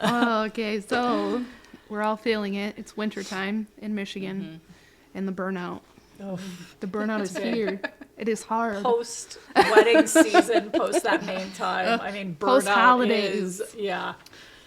Oh, okay, so we're all feeling it. It's wintertime in Michigan, and the burnout. Oh, The burnout is here. It is hard. post wedding season, post that main time. I mean, burnout Post-holidays. is, yeah.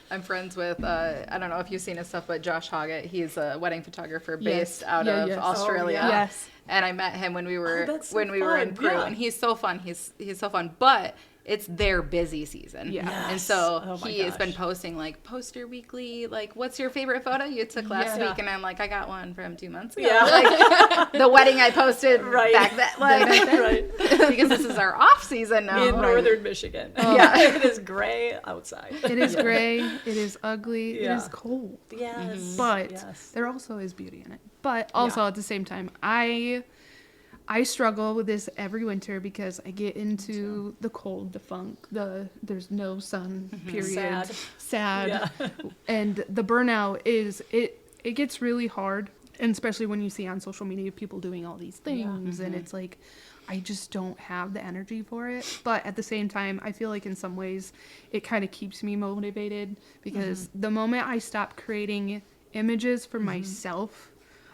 I'm friends with, I don't know if you've seen his stuff, but Josh Hoggett. He's a wedding photographer based out Yeah, of yes. Australia. Oh, yeah. Yes. And I met him when we were that's so in fun. Peru, Yeah. and he's so fun. He's so fun, but it's their busy season. Yeah. And Yes. so Oh my he has been gosh. posting like poster weekly, like what's your favorite photo you took last Yeah. week? And I'm like, I got one from 2 months ago. Yeah. Like the wedding I posted Right. back then, like Right. because this is our off season now. In northern Michigan. Yeah. It is gray outside. It is gray. It is ugly. It Yeah. is cold. Yes. But yes. there also is beauty in it. But also at the same time, I struggle with this every winter because I get into the cold, the funk, there's no sun, period. Sad. Yeah. And the burnout is it gets really hard, and especially when you see on social media people doing all these things and it's like I just don't have the energy for it. But at the same time, I feel like in some ways it kind of keeps me motivated because the moment I stop creating images for myself,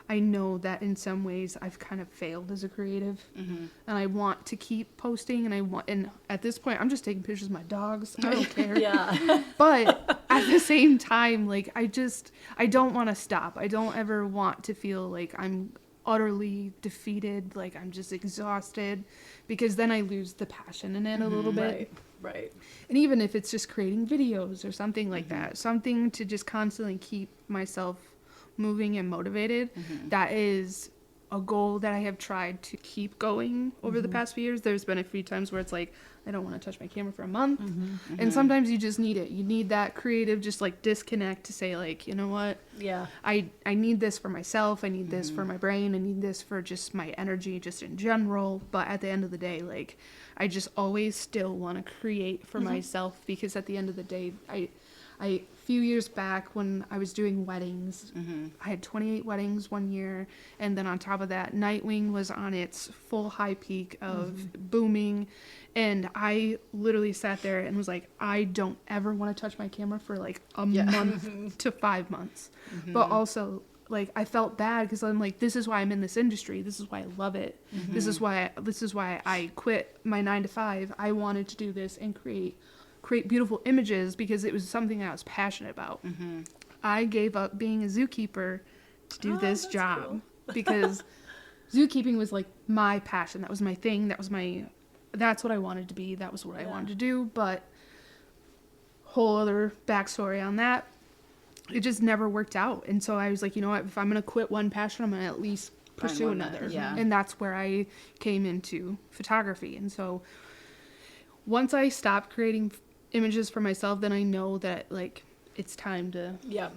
I know that in some ways I've kind of failed as a creative, and I want to keep posting, and at this point I'm just taking pictures of my dogs. I don't care. Yeah. But at the same time, like I don't want to stop. I don't ever want to feel like I'm utterly defeated, like I'm just exhausted, because then I lose the passion in it a little bit. Right. And even if it's just creating videos or something like that, something to just constantly keep myself moving and motivated, that is a goal that I have tried to keep going over the past few years. There's been a few times where it's like I don't want to touch my camera for a month, and sometimes you just need it. You need that creative just like disconnect to say like, you know what, Yeah. I need this for myself, I need this for my brain, I need this for just my energy just in general. But at the end of the day, like I just always still want to create for myself, because at the end of the day, I few years back when I was doing weddings, I had 28 weddings one year, and then on top of that, Nightwing was on its full high peak of booming, and I literally sat there and was like, I don't ever want to touch my camera for like a month to 5 months. But also, like, I felt bad because I'm like, this is why I'm in this industry. This is why I love it. This is why I quit my 9 to 5. I wanted to do this and create beautiful images because it was something that I was passionate about. I gave up being a zookeeper to do this job because zookeeping was like my passion. That was my thing. That's what I wanted to be. That was what I wanted to do. But whole other backstory on that. It just never worked out. And so I was like, you know what, if I'm going to quit one passion, I'm going to at least pursue one that- another. yeah. And that's where I came into photography. And so once I stopped creating images for myself, then I know that like it's time to Yeah.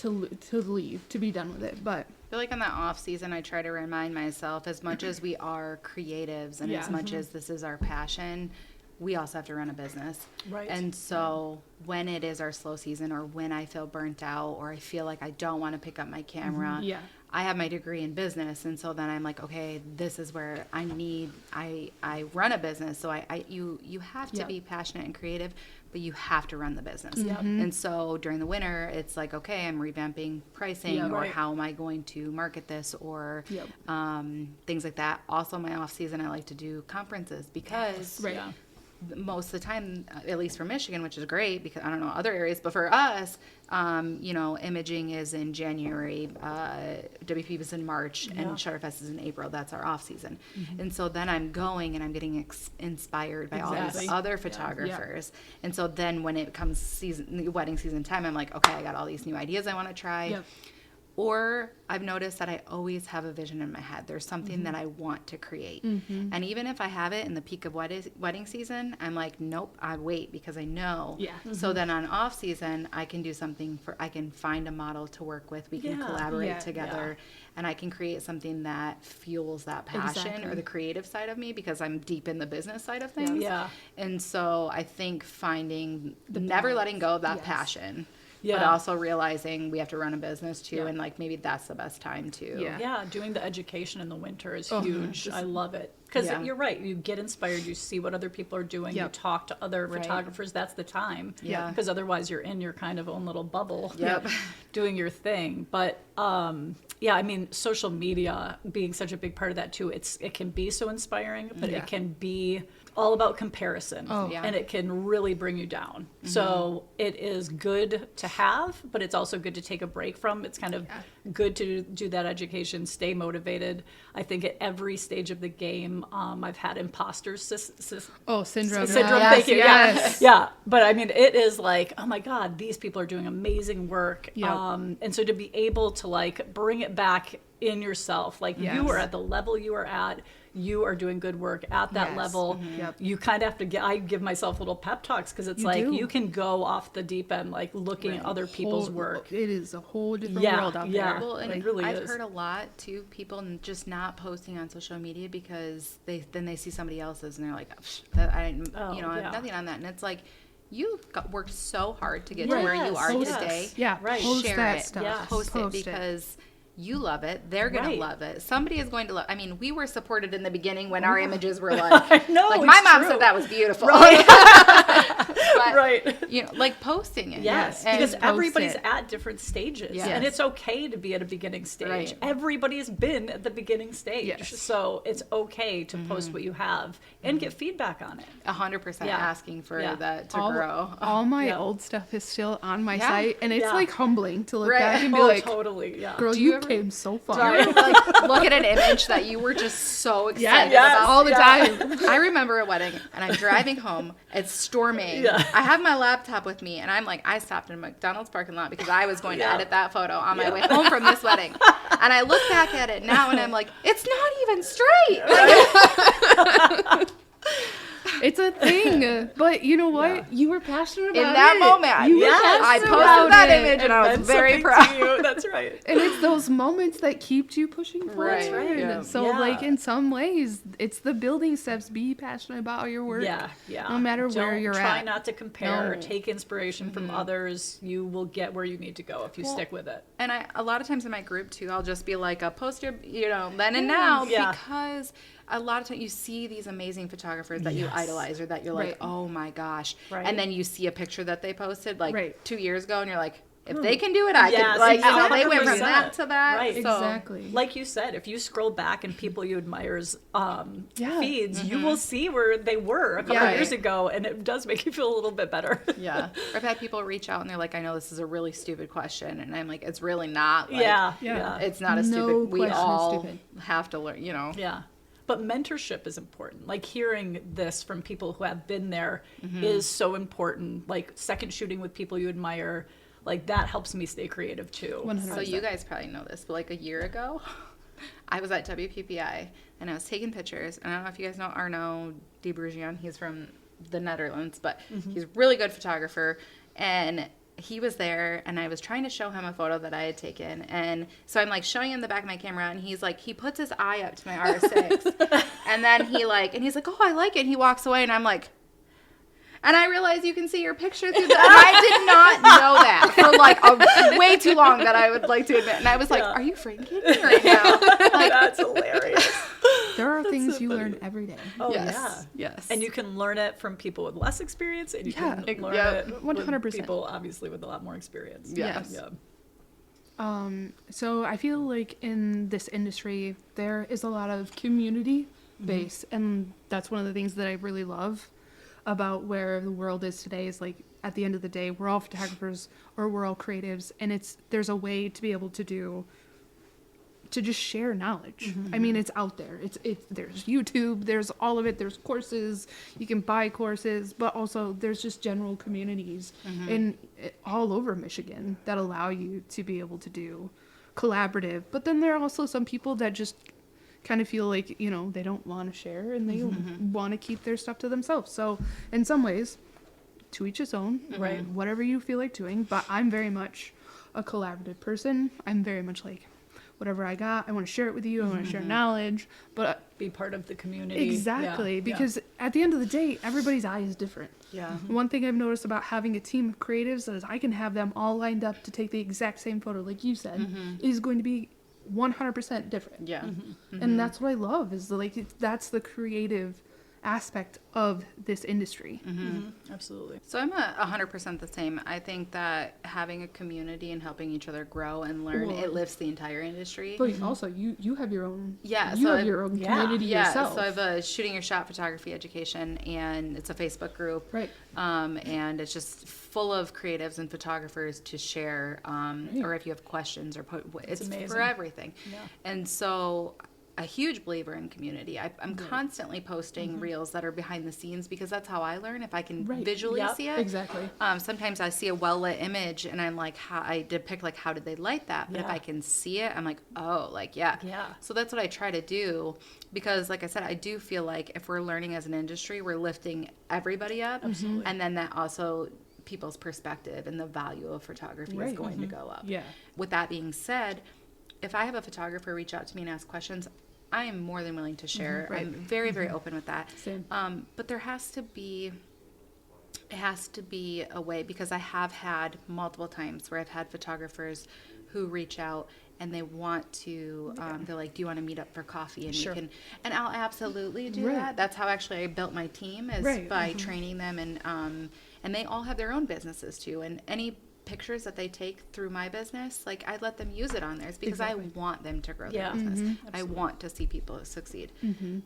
leave, to be done with it. But I feel like in that off season, I try to remind myself, as much as we are creatives and as much as this is our passion, we also have to run a business. Right. And so when it is our slow season, or when I feel burnt out, or I feel like I don't want to pick up my camera, Yeah. I have my degree in business. And so then I'm like, okay, this is where I run a business. So you have to be passionate and creative, but you have to run the business. And so during the winter, it's like, okay, I'm revamping pricing, or right. how am I going to market this, or things like that. Also, my off season, I like to do conferences because Right. Yeah. most of the time, at least for Michigan, which is great because I don't know other areas, but for us, imaging is in January, WP is in March, and Shutterfest is in April. That's our off season. And so then I'm going and I'm getting inspired by all Exactly. these other photographers. And so then when it comes wedding season time, I'm like, okay, I got all these new ideas I want to try. Yep. Or I've noticed that I always have a vision in my head. There's something that I want to create. And even if I have it in the peak of wedding season, I'm like, nope, I wait because I know. Yeah. So then on off season, I can do something I can find a model to work with. We can collaborate together. And I can create something that fuels that passion or the creative side of me because I'm deep in the business side of things. Yeah. And so I think finding, never letting go of that passion. but also realizing we have to run a business too, and like maybe that's the best time to. Yeah, doing the education in the winter is Oh, huge. I love it. Because Yeah. you're right, you get inspired, you see what other people are doing, you talk to other photographers, that's the time. Yeah. Because otherwise you're in your kind of own little bubble Yep. doing your thing. But yeah, I mean, social media being such a big part of that too, it can be so inspiring, but it can be all about comparison. Oh. Yeah. And it can really bring you down. So it is good to have, but it's also good to take a break from. It's kind of good to do that education, stay motivated. I think at every stage of the game, I've had imposter Syndrome. syndrome. Yes, Thank you. yes. Yeah. But I mean, it is like, oh my God, these people are doing amazing work. Yep. And so to be able to like bring it back in yourself, like you are at the level you are at, you are doing good work at that Yes. level. Yep. You kind of have to I give myself little pep talks because it's You like do. you can go off the deep end, like looking at other people's work. It is a whole different Yeah, world out yeah. there. Well, and It really I've is. heard a lot too, people just not posting on social media because they see somebody else's and they're like, "Psh, that I didn't, I have nothing on that." And it's like, you worked so hard to get to where you Yes, are yes. today. Yeah, Right. post Share that it. stuff. Yes. Post it because you love it. They're gonna Right. love it. Somebody is going to love. I mean, we were supported in the beginning when our images were like, know, like it's my mom true. said that was beautiful. But, Right. you know, like posting it. Yes, And because post everybody's it. at different stages, Yes. and it's okay to be at a beginning stage. Right. Everybody's been at the beginning stage, Yes. so it's okay to post what you have and get feedback on it. 100% Yeah. asking for Yeah. that to all, grow. all my Yeah. old stuff is still on my Yeah. site, and it's Yeah. like humbling to look Right. back and be Oh, like, totally, yeah. "Girl, Do you you ever- came so far." Like look at an image that you were just so excited Yes. about all the time. I remember a wedding and I'm driving home. It's storming. Yeah. I have my laptop with me and I'm like, I stopped in a McDonald's parking lot because I was going to edit that photo on my way home from this wedding. And I look back at it now and I'm like, it's not even straight. Like, It's a thing, but you know what? Yeah. You were passionate about in that it. moment, You were Yes. I passionate posted about that it. image and I was meant very something proud. to you. That's right. And it's those moments that keep you pushing forward. Right, yeah. So, Yeah. like, in some ways, it's the building steps. Be passionate about your work. Yeah, yeah. No matter where Don't you're try at. not to compare. No. Take inspiration from others. You will get where you need to go if you stick with it. And a lot of times in my group too, I'll just be like, post your, then and now, Yeah. because a lot of times you see these amazing photographers that you idolize or that you're like, Right. oh my gosh. Right. And then you see a picture that they posted like Right. 2 years ago and you're like, if they can do it, I Yes, can. Like, they went from 100%. that to that. Right. So, Exactly. Like you said, if you scroll back in people you admire's Yeah. feeds, you will see where they were a couple Yeah. years ago, and it does make you feel a little bit better. Yeah. Or I've had people reach out and they're like, I know this is a really stupid question. And I'm like, it's really not. Like, Yeah, Yeah. yeah, It's not a No stupid. We question is all stupid. have to learn, yeah. But mentorship is important. Like hearing this from people who have been there is so important. Like second shooting with people you admire, like that helps me stay creative too. 100%. So you guys probably know this, but like a year ago, I was at WPPI and I was taking pictures. And I don't know if you guys know Arno de Brugion. He's from the Netherlands, but he's a really good photographer. And he was there and I was trying to show him a photo that I had taken. And so I'm like showing him the back of my camera and he's like, he puts his eye up to my R6 and then he's like, oh, I like it. And he walks away and I'm like, and I realize you can see your picture through the, and I did not know that for like a way too long that I would like to admit. And I was like, are you freaking kidding me right now? Like, That's hilarious. There are things so you funny. learn every day. Oh yes, yeah. yes. And you can learn it from people with less experience, and you Yeah. can learn Yep. it 100%. with people obviously with a lot more experience. Yes. Yeah. So I feel like in this industry, there is a lot of community base, and that's one of the things that I really love about where the world is today. Is like at the end of the day, we're all photographers or we're all creatives, and there's a way to be able to just share knowledge. I mean, it's out there. There's YouTube, there's all of it. There's courses, you can buy courses, but also there's just general communities all over Michigan that allow you to be able to do collaborative. But then there are also some people that just kind of feel like, they don't want to share and they want to keep their stuff to themselves. So in some ways, to each his own, Right. whatever you feel like doing. But I'm very much a collaborative person. I'm very much like, whatever I got, I want to share it with you. I want to share knowledge, but Be part of the community. exactly, Yeah. because at the end of the day, everybody's eye is different. Yeah. One thing I've noticed about having a team of creatives is I can have them all lined up to take the exact same photo, like you said, is going to be 100% different. Yeah. And that's what I love is that's the creative aspect of this industry. Absolutely. So I'm 100% the same. I think that having a community and helping each other grow and learn, Well, it lifts the entire industry. But also, you have your own. Yeah, You so have I've- your own yeah, community yourself. So I have a shooting your shot photography education, and it's a Facebook group. Right. And it's just full of creatives and photographers to share, or if you have questions or it's amazing. for everything. Yeah. And so a huge believer in community. I'm constantly posting reels that are behind the scenes because that's how I learn. If I can Right. visually Yep. see it. Exactly. Sometimes I see a well lit image and I'm like, I depict like how did they light that? But if Yeah. I can see it, I'm like, oh, like yeah. Yeah. So that's what I try to do because, like I said, I do feel like if we're learning as an industry, we're lifting everybody up, Absolutely. and then that also people's perspective and the value of photography is Right. going to go up. Yeah. With that being said, if I have a photographer reach out to me and ask questions, I am more than willing to share. Right. I'm very, very open with that. Same. But there has to be, it has to be a way because I have had multiple times where I've had photographers who reach out and they want to, they're like, do you want to meet up for coffee? And Sure. we can, and I'll absolutely do Right. that. That's how actually I built my team is Right. by training them and they all have their own businesses too. And any pictures that they take through my business, like I let them use it on theirs because Exactly. I want them to grow Yeah. their business. I Absolutely. want to see people succeed.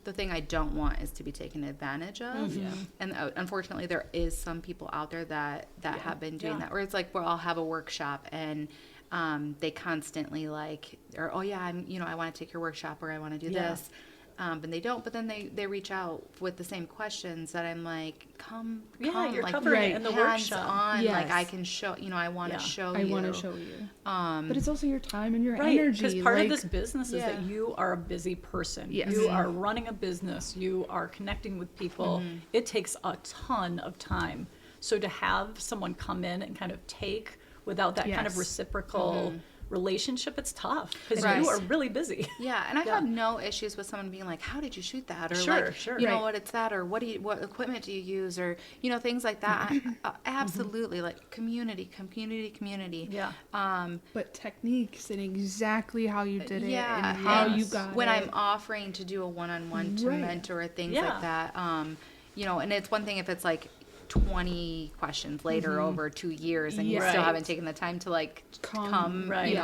The thing I don't want is to be taken advantage of. Yeah. And unfortunately, there is some people out there that have been doing Yeah. that. Where it's like, where I'll have a workshop and they constantly like, or oh yeah, I want to take your workshop or I want to do Yeah. this. But they don't. But then they reach out with the same questions that I'm like, come, Yeah, you're like, covering Right. it in the hands workshop. on, Yes. like I can show, I want to Yeah. show I you. want to show you. Um, But it's also your time and your Right, energy. because part like, of this business is that Yeah. you are a busy person. Yes. You are running a business. You are connecting with people. It takes a ton of time. So to have someone come in and kind of take without that kind of Yes. reciprocal relationship, it's tough because Right. you are really busy. Yeah, and I Yeah. have no issues with someone being like, "How did you shoot that?" Or Sure, like, sure. you know Right. what it's that, or what equipment do you use, or things like that. Absolutely, like community. Yeah. But techniques and exactly how you did it Yeah, and how and you got when it. I'm offering to do a one-on-one to Right. mentor things Yeah. like that. And it's one thing if it's like 20 questions later over 2 years and you Yeah. still Right. haven't taken the time to like come, Right.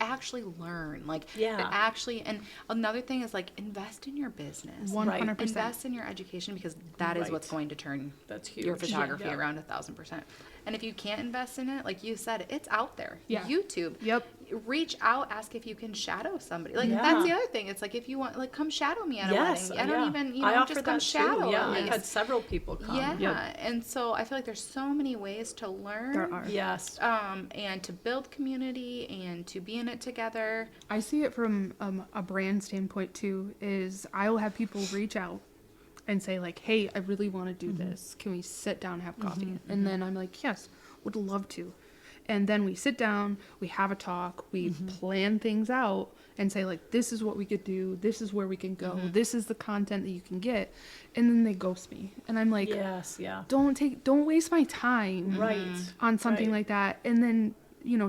actually learn, like Yeah. actually. And another thing is like invest in your business. 100%. Invest in your education because that is what's Right. going to turn That's your huge. photography Yeah. around 1,000%. And if you can't invest in it, like you said, it's out there. Yeah. YouTube. Yep. Reach out, ask if you can shadow somebody. Like Yeah. that's the other thing. It's like if you want, like come shadow me at a Yes, wedding. I don't yeah. even, I offer just come that shadow. too. Yeah, at I've least. had several people come. Yeah. Yep. And so I feel like there's so many ways to learn. There are. Yes. And to build community and to be in it together. I see it from a brand standpoint too. Is I will have people reach out and say like, "Hey, I really want to do this. Can we sit down and have coffee?" And then I'm like, "Yes, would love to." And then we sit down, we have a talk, we plan things out, and say like, "This is what we could do. This is where we can go. This is the content that you can get." And then they ghost me, and I'm like, Yes. Yeah. "Don't waste my time Right. on something Right. like that." And then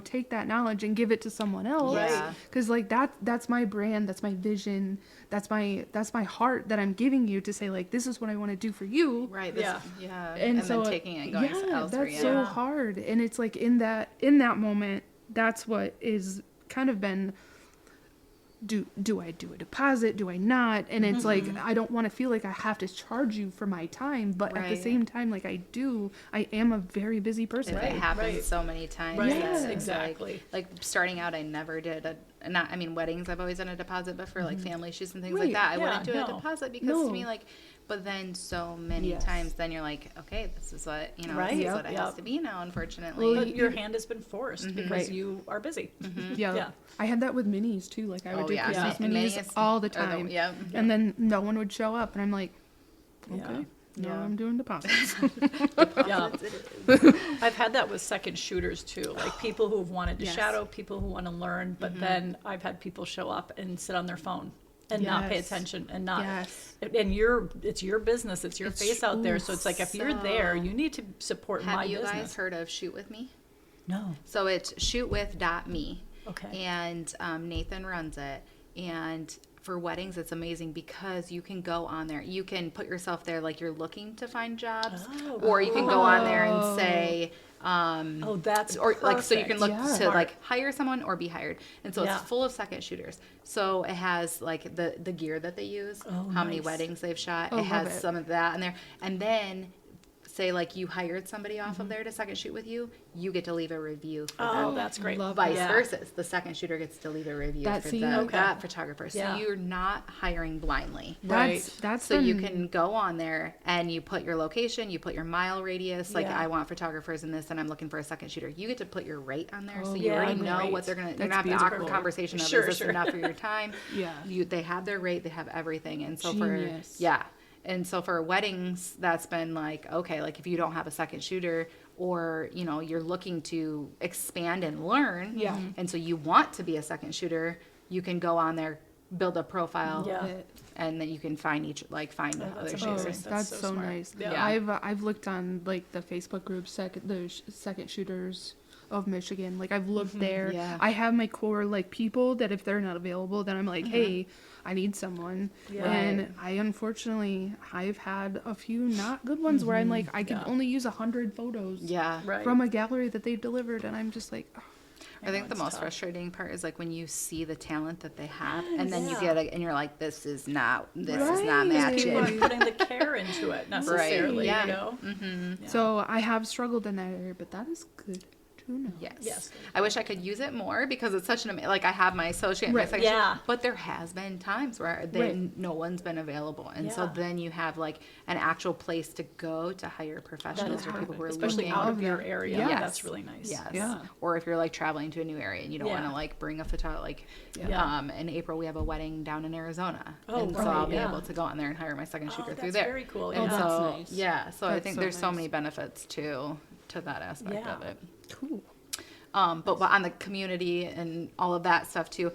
take that knowledge and give it to someone else. Right. Because like that's my brand, that's my vision, that's my heart that I'm giving you to say like, this is what I want to do for you. Right. Yeah. Yeah. And so then taking it and going elsewhere. that's Yeah. so hard. And it's like in that moment, that's what is kind of been. Do I do a deposit? Do I not? And it's like I don't want to feel like I have to charge you for my time, but at the Right. same time, like I am a very busy person. It happens right. so many times. Right, that yes, it's exactly. Like starting out, I never did weddings. I've always done a deposit, but for like family shoots and things Right, like that, I yeah, wouldn't do no. a deposit because No. to me, like, but then so many Yes. times, then you're like, okay, this is what Right, this is yep, what it has yep. to be now. Unfortunately, Well, But your hand has been forced because Right. you are busy. Yeah. Yeah. I had that with minis too. Like I would Oh, do yeah. Christmas Yeah. minis Minis all the are the- time. yeah. And then no one would show up, and I'm like, Yeah. okay, no, Yeah. I'm doing deposits. Yeah. I've had that with second shooters too, like people who've wanted to Yes. shadow, people who want to learn, but then I've had people show up and sit on their phone and not pay Yes. attention and not Yes. and it's your business, it's your It's- face out there, ooh, so it's like if you're there, so- you need to support Have my you business. guys heard of Shoot With Me? No. So it's shootwith.me. Okay. And Nathan runs it. And for weddings, it's amazing because you can go on there. You can put yourself there like you're looking to find jobs. Oh. Or you can go on there and Oh. say, Oh, that's or like so you can look Yeah. to like hire someone or be hired, and so Yeah. it's full of second shooters. So it has like the gear that they use, Oh, how many nice. weddings they've shot. Oh, It love has it. some of that in there, and then say like you hired somebody off of there to second shoot with you, you get to leave a review for Oh, them. that's great. Love Vice Yeah. versa, the second shooter gets to leave a review That for scene- Okay. that photographer. So Yeah. you're not hiring blindly. Right. That's So you been- can go on there and you put your location, you put your mile radius. Like Yeah. I want photographers in this, and I'm looking for a second shooter. You get to put your rate on there, so Oh, you yeah, already know great. what they're gonna. You're That's gonna have the beautiful. awkward conversation of Sure, is this sure. enough for your time? Yeah. They have their rate, they have everything, and so Genius. for yeah. And so for weddings, that's been like, okay, like if you don't have a second shooter or, you're looking to expand and learn, Yeah. and so you want to be a second shooter, you can go on there, build a profile, Yeah. and then you can find find that's other amazing. Oh, shooters. that's so so smart. nice. Yeah. I've looked on like the Facebook group second shooters of Michigan. Like I've looked there. Yeah. I have my core like people that if they're not available, then I'm like, hey, I need someone. Yeah. And Right. I've had a few not good ones where I'm like, I can Yeah. only use 100 photos Yeah. Right. from a gallery that they've delivered, and I'm just like, oh, I think the it's most tough. frustrating part is like when you see the talent that they have, and then you Yeah. get it, and you're like, this is not Right. matching. People aren't putting the care into it necessarily, yeah. you know? Mm-hmm. Yeah. So I have struggled in that area, but that is good to know. Yes. Yes. I wish I could use it more because it's such an like I have my associate and my Right. section, Yeah. but there has been times where Right. no one's been available, and so Yeah. then you have like an actual place to go to hire professionals or people who are Especially looking. out of Love your that. area. Yes. That's really nice. Yes. Yeah. Or if you're like traveling to a new area and you don't Yeah. want to like bring a photographer, like Yeah. in April we have a wedding down in Arizona, Oh, and so right, I'll be yeah. able to go on there and hire my second shooter through that's there. very cool. And Yeah. that's so nice. yeah, so I That's think so there's so nice. many benefits to that aspect Yeah. of it. Cool. But on the community and all of that stuff too,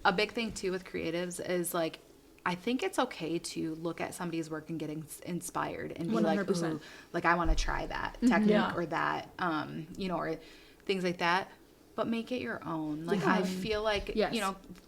a big thing too with creatives is like, I think it's okay to look at somebody's work and get inspired and be like, 100%. ooh, like I want to try that technique Yeah. or that, or things like that. But make it your own. Like I feel like, Yes.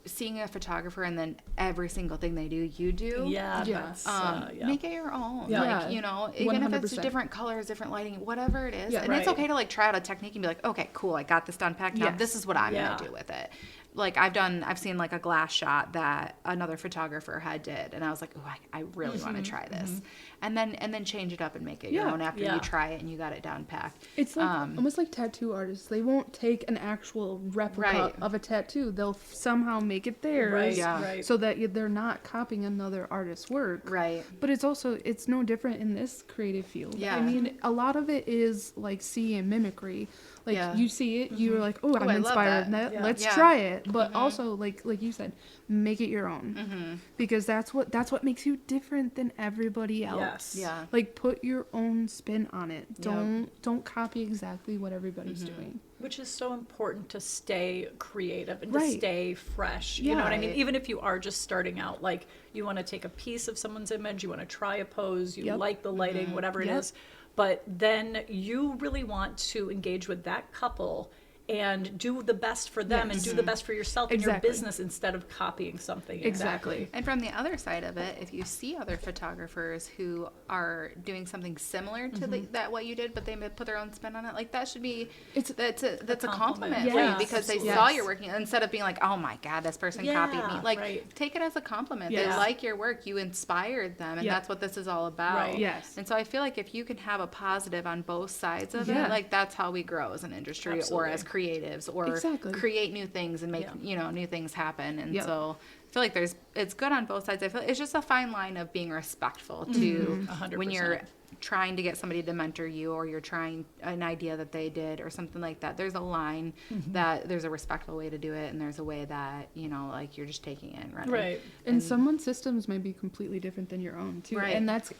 seeing a photographer and then every single thing they do, you do. Yeah, Yeah. that's, yeah. Make it your own. Yeah. Like, even if it's 100%. different colors, different lighting, whatever it is. Yeah. And it's Right. okay to like try out a technique and be like, okay, cool, I got this done packed. Now Yes. this is what I'm Yeah. gonna do with it. Like I've seen like a glass shot that another photographer had did, and I was like, oh, I really want to try this, and then change it up and make it your Yeah. own after Yeah. you try it and you got it down packed. It's like almost like tattoo artists. They won't take an actual replica Right. of a tattoo. They'll somehow make it theirs, Right, Yeah. right. so that they're not copying another artist's work. Right. But it's no different in this creative field. Yeah. I mean, a lot of it is like see and mimicry. Like Yeah. you see it, you're like, oh, I'm I love inspired. that. Yeah. Let's Yeah. try it. But also, like you said, make it your own, because that's what makes you different than everybody else. Yes. Yeah. Like put your own spin on it. Don't copy exactly what everybody's doing. Which is so important to stay creative and Right. to stay fresh. You know what I mean? Yeah. Even if you are just starting out, like you want to take a piece of someone's image, you want to try a pose, you Yep. like the lighting, whatever it Yep. is. But then you really want to engage with that couple and do the best for them and Yes. do the best for yourself and Exactly. your business instead of copying something. Exactly. And from the other side of it, if you see other photographers who are doing something similar to that what you did, but they put their own spin on it, like that should be that's a compliment for you Yes, because they absolutely. saw Yes. your work instead of being like, oh my god, this person copied me. Yeah, Like right. take it as a compliment. Yes. They like your work, you inspired them, and Yeah. that's what this is all about. Right. Yes. And so I feel like if you can have a positive on both sides of Yeah. it, like that's how we grow as an industry or Absolutely. as creatives or Exactly. create new things and make Yeah. new things happen. And Yep. so I feel like it's good on both sides. I feel it's just a fine line of being respectful to 100%. when you're trying to get somebody to mentor you or you're trying an idea that they did or something like that. There's a line that there's a respectful way to do it and there's a way that, like you're just taking it and running. Right. And someone's systems may be completely different than your own too. Right. And that's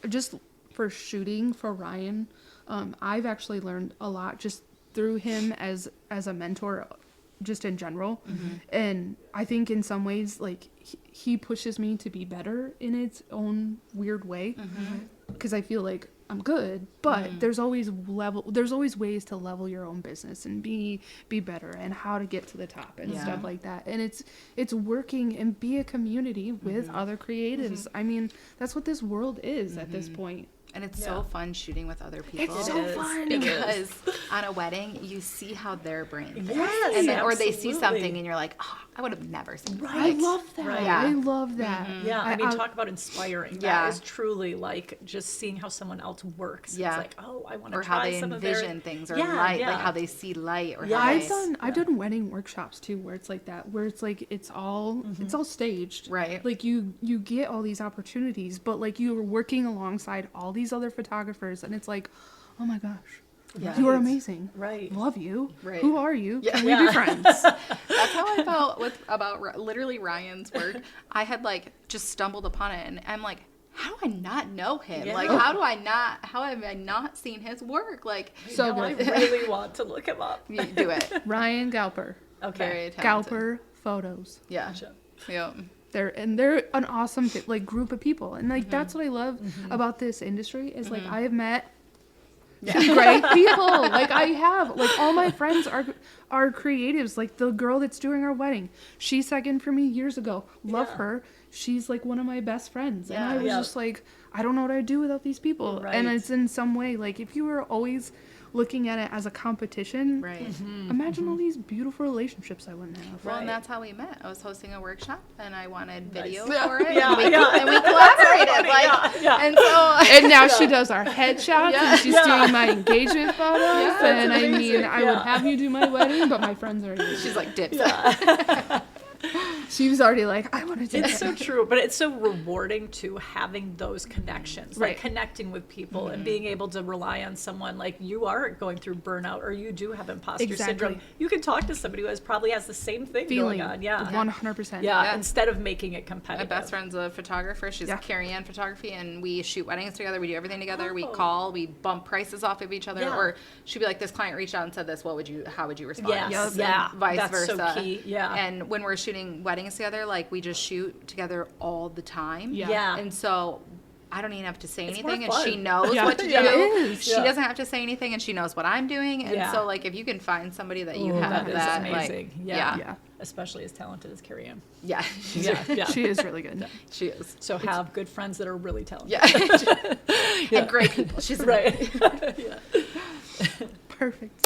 just for shooting for Ryan. I've actually learned a lot just through him as a mentor, just in general. And I think in some ways, like, he pushes me to be better in its own weird way, because I feel like I'm good, but there's always ways to level your own business and be better, and how to get to the top and stuff like that. And it's working and be a community with other creatives. I mean, that's what this world is at this point. And it's so fun shooting with other people. It's so fun. Because on a wedding, you see how their brain thinks. Yes, And then, or they see absolutely. something and you're like, oh, I would have never seen that. I love that. Right. Yeah. I love that. Yeah, I mean, talk about inspiring. Yeah. That is truly like just seeing how someone else works. Yeah. It's like, oh, I want to Or try how they some envision of their things, or Yeah, light, yeah. like how they see light, or Yeah. how I've they... I've done wedding workshops too, where it's like that, where it's like it's all staged, Right. Like you get all these opportunities, but like you are working alongside all these other photographers, and it's like, oh my gosh, Yeah. you are amazing, Right. Love you. Right. Who are you? Yeah. Can we be friends? That's how I felt about literally Ryan's work. I had like just stumbled upon it, and I'm like, how do I not know him? Yeah. Like, how have I not seen his work? Like, So Now I good. really want to look him up. you do it. Ryan Galper, Okay. Very talented. Galper Photos. Yeah. Gotcha. Yeah. They're an awesome like group of people, and like that's what I love about this industry is like I have met great people. Like I have, like all my friends are creatives. Like the girl that's doing our wedding, she second for me years ago. Love Yeah. her. She's like one of my best friends, and Yeah. I was Yeah. just like, I don't know what I'd do without these people. And Right. it's in some way like if you were always looking at it as a competition, Right. imagine all these beautiful relationships I wouldn't have. Well, Right. and that's how we met. I was hosting a workshop, and I wanted Nice. video Yeah. for it, Yeah, and, we, yeah. and we collaborated. Like, yeah. and so And now she does our headshots, and she's Yeah. doing my engagement photos. Yeah, and that's I mean, amazing. I would Yeah. have you do my wedding, but my friends are. she's like dips. She was already like, I want to do It's it. so true, but it's so rewarding to having those connections, Right. like connecting with people and being able to rely on someone. Like you are going through burnout, or you do have imposter Exactly. syndrome. You can talk to somebody who probably has the same thing Feeling going on. Yeah, 100%. yeah. Yeah. Instead of making it My competitive. best friend's a photographer. She's Yeah. Carrie Ann Photography, and we shoot weddings together. We do everything together. We Oh. call, we bump prices off of each other, Yeah. or she'd be like, "This client reached out and said this. How would you respond?" Yes, And yeah, vice that's versa. so key, yeah. And when we're shooting weddings together, like we just shoot together all the time. Yeah. Yeah. And so I don't even have to say It's anything, more and she fun. knows Yeah. what to do. Yeah. It is. She Yeah. doesn't have to say anything, and she knows what I'm doing. And Yeah. so, like, if you can find somebody that you Ooh, have that is that, amazing. like, Yeah. Yeah. Especially as talented as Carrie Ann. yeah, Yeah, yeah. She is really good. she is. So have good friends that are really talented. Yeah, and great people. She's Right. Yeah. Perfect.